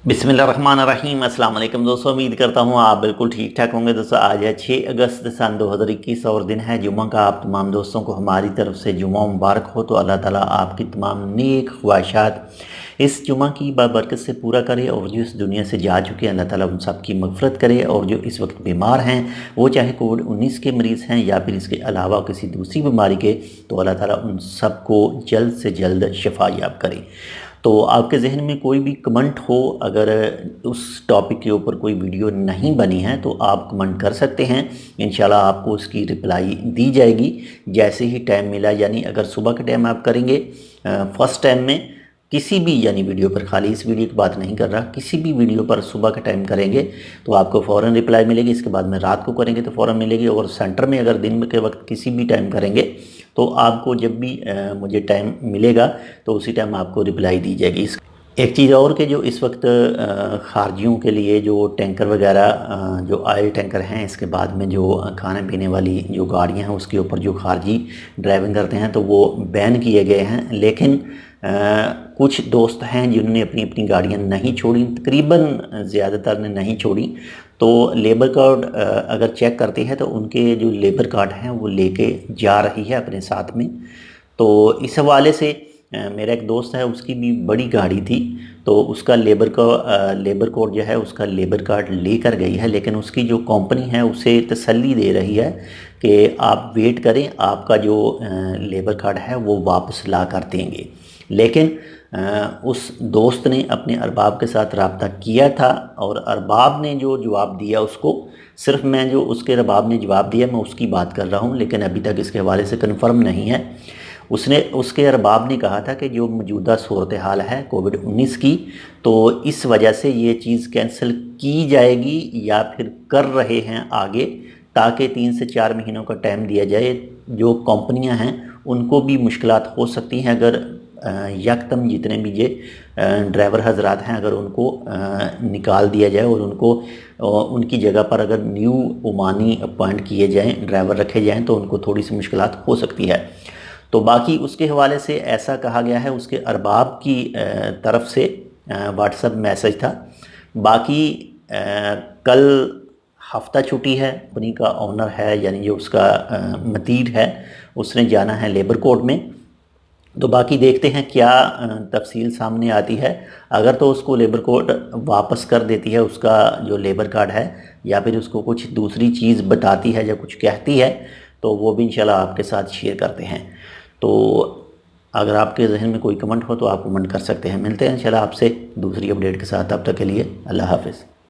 बिस्मिल्लाहिर्रहमानिर्रहीम। अस्सलाम वालेकुम दोस्तों, उम्मीद करता हूँ आप बिल्कुल ठीक ठाक होंगे। दोस्तों आज है 6 अगस्त सन 2021 और दिन है जुम्मा का। आप तमाम दोस्तों को हमारी तरफ से जुम्मा मुबारक हो। तो अल्लाह ताला आपकी तमाम नेक ख्वाहिशात इस जुम्मा की बाबरकत से पूरा करे, और जो इस दुनिया से जा चुके हैं अल्लाह ताला उन सब की मगफरत करे, और जो इस वक्त बीमार हैं वो चाहे कोविड-19 के मरीज़ हैं या फिर इसके अलावा किसी दूसरी बीमारी के, तो अल्लाह ताला उन सब को जल्द से जल्द शिफा याब करे। तो आपके ज़हन में कोई भी कमेंट हो, अगर उस टॉपिक के ऊपर कोई वीडियो नहीं बनी है तो आप कमेंट कर सकते हैं। इंशाल्लाह आपको उसकी रिप्लाई दी जाएगी जैसे ही टाइम मिला। यानी अगर सुबह के टाइम आप करेंगे फर्स्ट टाइम में किसी भी, यानी वीडियो पर, खाली इस वीडियो की बात नहीं कर रहा, किसी भी वीडियो पर सुबह का टाइम करेंगे तो आपको फ़ौरन रिप्लाई मिलेगी। इसके बाद में रात को करेंगे तो फ़ौरन मिलेगी, और सेंटर में अगर दिन के वक्त किसी भी टाइम करेंगे तो आपको जब भी मुझे टाइम मिलेगा तो उसी टाइम आपको रिप्लाई दी जाएगी। एक चीज़ और कि जो इस वक्त खारजियों के लिए जो टैंकर वगैरह, जो ऑयल टैंकर हैं, इसके बाद में जो खाने पीने वाली जो गाड़ियां हैं उसके ऊपर जो खारजी ड्राइविंग करते हैं तो वो बैन किए गए हैं। लेकिन कुछ दोस्त हैं जिन्होंने अपनी अपनी गाड़ियां नहीं छोड़ी, तकरीबन ज़्यादातर ने नहीं छोड़ी। तो लेबर कार्ड अगर चेक करते हैं तो उनके जो लेबर कार्ड हैं वो लेके जा रही है अपने साथ में। तो इस हवाले से मेरा एक दोस्त है, उसकी भी बड़ी गाड़ी थी, तो उसका लेबर कोड जो है, उसका लेबर कार्ड लेकर गई है। लेकिन उसकी जो कंपनी है उसे तसल्ली दे रही है कि आप वेट करें, आपका जो लेबर कार्ड है वो वापस ला कर देंगे। लेकिन उस दोस्त ने अपने अरबाब के साथ रब्ता किया था, और अरबाब ने जो जवाब दिया उसको, सिर्फ मैं जो उसके अरबाब ने जवाब दिया मैं उसकी बात कर रहा हूँ, लेकिन अभी तक इसके हवाले से कन्फर्म नहीं है। उसके अरबाब ने कहा था कि जो मौजूदा सूरत हाल है कोविड-19 की, तो इस वजह से ये चीज़ कैंसिल की जाएगी या फिर कर रहे हैं आगे, ताकि 3 से 4 महीनों का टाइम दिया जाए। जो कंपनियां हैं उनको भी मुश्किलात हो सकती हैं अगर यकदम जितने भी ये ड्राइवर हजरात हैं अगर उनको निकाल दिया जाए और उनको उनकी जगह पर अगर न्यू ओमानी अपॉइंट किए जाएँ, ड्राइवर रखे जाएँ, तो उनको थोड़ी सी मुश्किलात हो सकती है। तो बाकी उसके हवाले से ऐसा कहा गया है, उसके अरबाब की तरफ से व्हाट्सएप मैसेज था। बाकी कल हफ्ता छुट्टी है, कंपनी का ओनर है यानी जो उसका मदीर है उसने जाना है लेबर कोर्ट में। तो बाकी देखते हैं क्या तफसील सामने आती है। अगर तो उसको लेबर कोर्ट वापस कर देती है उसका जो लेबर कार्ड है, या फिर उसको कुछ दूसरी चीज़ बताती है या कुछ कहती है, तो वो भी इंशाल्लाह आपके साथ शेयर करते हैं। तो अगर आपके जहन में कोई कमेंट हो तो आप कमेंट कर सकते हैं। मिलते हैं इंशाल्लाह आपसे दूसरी अपडेट के साथ। तब तक के लिए अल्लाह हाफ़िज़।